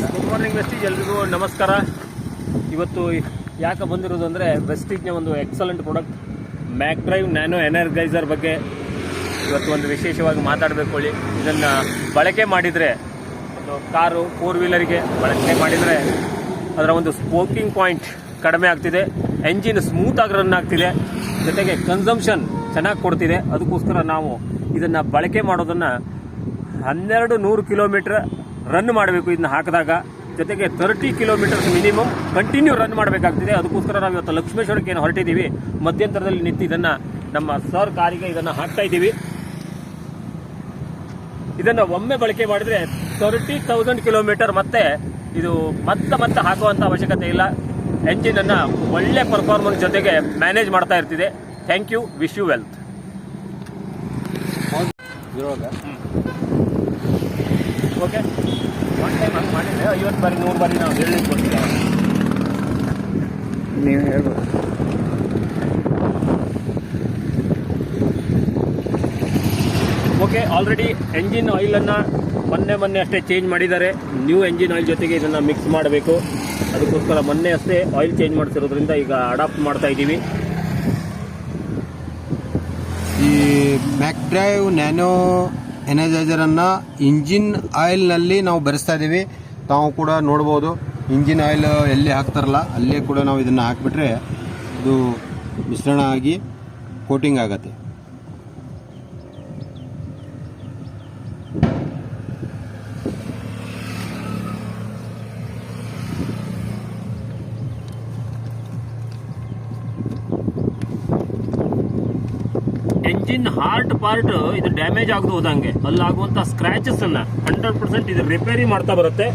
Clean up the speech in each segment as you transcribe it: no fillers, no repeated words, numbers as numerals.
Good morning Vestige, ಎಲ್ರಿಗೂ ನಮಸ್ಕಾರ. ಇವತ್ತು ಯಾಕೆ ಬಂದಿರೋದು ಅಂದರೆ ವೆಸ್ಟೀಜ್ನ ಒಂದು ಎಕ್ಸಲೆಂಟ್ ಪ್ರಾಡಕ್ಟ್ ಮ್ಯಾಕ್-ಡ್ರೈವ್ ನ್ಯಾನೋ ಎನರ್ಗೈಸರ್ ಬಗ್ಗೆ ಇವತ್ತು ಒಂದು ವಿಶೇಷವಾಗಿ ಮಾತಾಡಬೇಕು. ಇದನ್ನು ಬಳಕೆ ಮಾಡಿದರೆ ಒಂದು ಕಾರು 4-ವೀಲರಿಗೆ ಬಳಕೆ ಮಾಡಿದರೆ ಅದರ ಒಂದು ಸ್ಪೋಕಿಂಗ್ ಪಾಯಿಂಟ್ ಕಡಿಮೆ ಆಗ್ತಿದೆ, ಎಂಜಿನ್ ಸ್ಮೂತಾಗಿ ರನ್ ಆಗ್ತಿದೆ, ಜೊತೆಗೆ ಕನ್ಸಂಪ್ಷನ್ ಚೆನ್ನಾಗಿ ಕೊಡ್ತಿದೆ. ಅದಕ್ಕೋಸ್ಕರ ನಾವು ಇದನ್ನು ಬಳಕೆ ಮಾಡೋದನ್ನು 1200 ಕಿಲೋಮೀಟ್ರ್ ರನ್ ಮಾಡಬೇಕು ಇದನ್ನ ಹಾಕಿದಾಗ. ಜೊತೆಗೆ 30 ಕಿಲೋಮೀಟರ್ಸ್ ಮಿನಿಮಮ್ ಕಂಟಿನ್ಯೂ ರನ್ ಮಾಡಬೇಕಾಗ್ತಿದೆ. ಅದಕ್ಕೋಸ್ಕರ ನಾವು ಇವತ್ತು ಲಕ್ಷ್ಮೇಶ್ವರಕ್ಕೆ ಏನು ಹೊರಟಿದ್ದೀವಿ, ಮಧ್ಯಂತರದಲ್ಲಿ ನಿಂತು ಇದನ್ನು ನಮ್ಮ ಸರ್ ಕಾರಿಗೆ ಇದನ್ನು ಹಾಕ್ತಾ ಇದ್ದೀವಿ. ಇದನ್ನು ಒಮ್ಮೆ ಬಳಕೆ ಮಾಡಿದರೆ 30,000 ಕಿಲೋಮೀಟರ್ ಮತ್ತೆ ಇದು ಮತ್ತೆ ಹಾಕುವಂಥ ಅವಶ್ಯಕತೆ ಇಲ್ಲ. ಎಂಜಿನನ್ನು ಒಳ್ಳೆ ಪರ್ಫಾರ್ಮೆನ್ಸ್ ಜೊತೆಗೆ ಮ್ಯಾನೇಜ್ ಮಾಡ್ತಾ ಇರ್ತಿದೆ. Thank you, wish you wealth. Okay, one time ಹಂಗೆ ಮಾಡಿದರೆ 50 ಬಾರಿ 100 ಬಾರಿ ನಾವು ಹೇಳಲಿಕ್ಕೆ ಬರ್ತೀವಿ. ನೀವು ಹೇಳ್ಬೋದು. ಓಕೆ, ಆಲ್ರೆಡಿ ಎಂಜಿನ್ ಆಯಿಲನ್ನು ಮೊನ್ನೆ ಅಷ್ಟೇ ಚೇಂಜ್ ಮಾಡಿದ್ದಾರೆ. ನ್ಯೂ ಎಂಜಿನ್ ಆಯಿಲ್ ಜೊತೆಗೆ ಇದನ್ನು ಮಿಕ್ಸ್ ಮಾಡಬೇಕು. ಅದಕ್ಕೋಸ್ಕರ ಮೊನ್ನೆ ಅಷ್ಟೇ ಆಯಿಲ್ ಚೇಂಜ್ ಮಾಡ್ತಿರೋದ್ರಿಂದ ಈಗ ಅಡಾಪ್ಟ್ ಮಾಡ್ತಾ ಇದ್ದೀವಿ. ಈ ಮ್ಯಾಕ್-ಡ್ರೈವ್ ನ್ಯಾನೋ ಎನರ್ಜೈಸರನ್ನು ಇಂಜಿನ್ ಆಯಿಲ್ನಲ್ಲಿ ನಾವು ಬೆರೆಸ್ತಾ ಇದ್ದೀವಿ. ತಾವು ಕೂಡ ನೋಡ್ಬೋದು, ಇಂಜಿನ್ ಆಯಿಲ್ ಎಲ್ಲಿ ಹಾಕ್ತಾರಲ್ಲ ಅಲ್ಲೇ ಕೂಡ ನಾವು ಇದನ್ನು ಹಾಕಿಬಿಟ್ರೆ ಇದು ಮಿಶ್ರಣ ಆಗಿ ಕೋಟಿಂಗ್ ಆಗುತ್ತೆ. ಎಂಜಿನ್ ಹಾರ್ಟ್ ಪಾರ್ಟ್ ಇದು ಡ್ಯಾಮೇಜ್ ಆಗದು ಹೋದಂಗೆ ಅಲ್ಲಾಗುವಂಥ ಸ್ಕ್ರ್ಯಾಚಸ್ ಅನ್ನ 100% ಇದು ರಿಪೇರಿ ಮಾಡ್ತಾ ಬರುತ್ತೆ.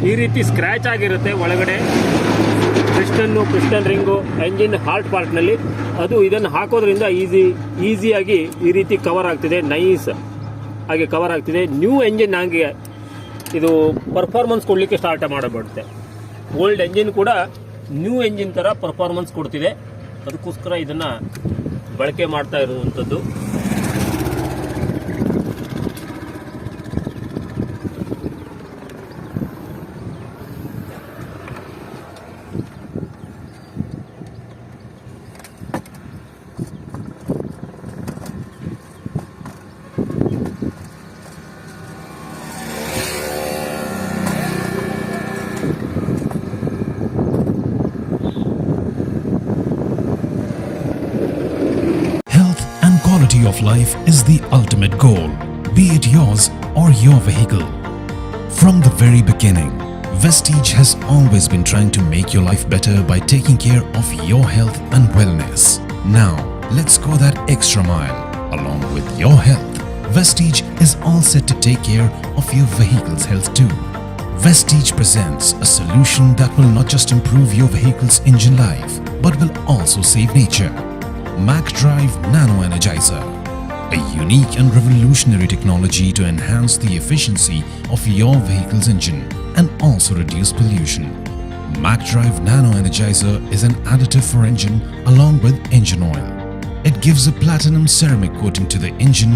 ಈ ರೀತಿ ಸ್ಕ್ರ್ಯಾಚ್ ಆಗಿರುತ್ತೆ ಒಳಗಡೆ ಪಿಸ್ಟನ್ ರಿಂಗು ಎಂಜಿನ್ ಹಾರ್ಟ್ ಪಾರ್ಟ್ನಲ್ಲಿ. ಅದು ಇದನ್ನು ಹಾಕೋದ್ರಿಂದ ಈಸಿಯಾಗಿ ಈ ರೀತಿ ಕವರ್ ಆಗ್ತಿದೆ, ನೈಸ್ ಹಾಗೆ ಕವರ್ ಆಗ್ತಿದೆ. ನ್ಯೂ ಎಂಜಿನ್ ಹಾಗೆ ಇದು ಪರ್ಫಾರ್ಮೆನ್ಸ್ ಕೊಡಲಿಕ್ಕೆ ಸ್ಟಾರ್ಟ್ ಮಾಡಬಿಡುತ್ತೆ. ಓಲ್ಡ್ ಎಂಜಿನ್ ಕೂಡ ನ್ಯೂ ಎಂಜಿನ್ ಥರ ಪರ್ಫಾರ್ಮೆನ್ಸ್ ಕೊಡ್ತಿದೆ. ಅದಕ್ಕೋಸ್ಕರ ಇದನ್ನು ಬಳಕೆ ಮಾಡ್ತಾ ಇರುವಂಥದ್ದು. Quality of life is the ultimate goal, be it yours or your vehicle. From the very beginning, Vestige has always been trying to make your life better by taking care of your health and wellness. Now, let's go that extra mile. Along with your health, Vestige is all set to take care of your vehicle's health too. Vestige presents a solution that will not just improve your vehicle's engine life, but will also save nature. Mach-Drive Nano Energizer, a unique and revolutionary technology to enhance the efficiency of your vehicle's engine and also reduce pollution. Mach-Drive Nano Energizer is an additive for engine along with engine oil. It gives a platinum ceramic coating to the engine.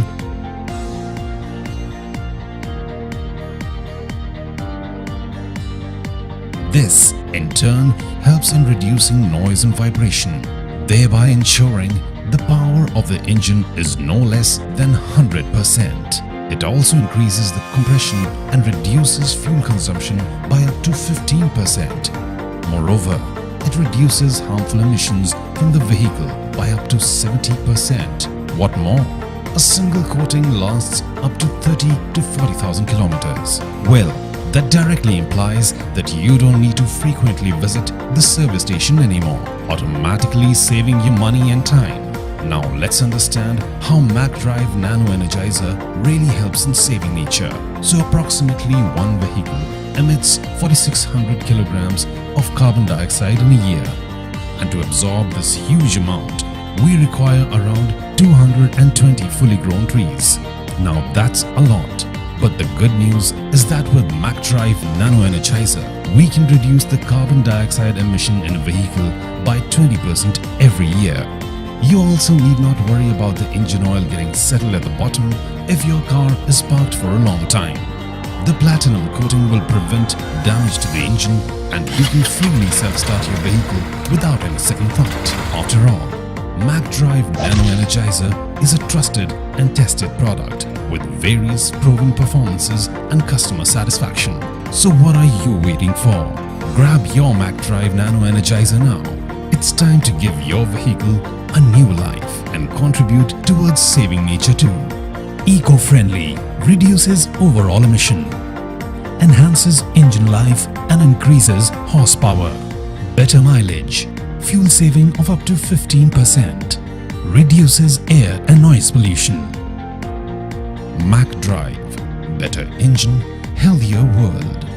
This, in turn, helps in reducing noise and vibration, thereby ensuring the power of the engine is no less than 100%. It also increases the compression and reduces fuel consumption by up to 15%. Moreover, it reduces harmful emissions from the vehicle by up to 70%. What more? A single coating lasts up to 30 to 40,000 kilometers. Well, that directly implies that you don't need to frequently visit the service station anymore, automatically saving you money and time. Now let's understand how Mach-Drive Nano Energizer really helps in saving nature. So approximately one vehicle emits 4,600 kilograms of carbon dioxide in a year. And to absorb this huge amount, we require around 220 fully grown trees. Now that's a lot. But the good news is that with Mach-Drive Nano Energizer, we can reduce the carbon dioxide emission in a vehicle by 20% every year. You also need not worry about the engine oil getting settled at the bottom if your car is parked for a long time. The platinum coating will prevent damage to the engine and you can freely self-start your vehicle without any second thought. After all, Mach-Drive Nano Energizer is a trusted and tested product with various proven performances and customer satisfaction. So what are you waiting for? Grab your Mach-Drive Nano Energizer now. It's time to give your vehicle a new life and contribute towards saving nature too. Eco-friendly, reduces overall emission, enhances engine life and increases horsepower, better mileage, fuel saving of up to 15%, reduces air and noise pollution. Mach-Drive, better engine, healthier world.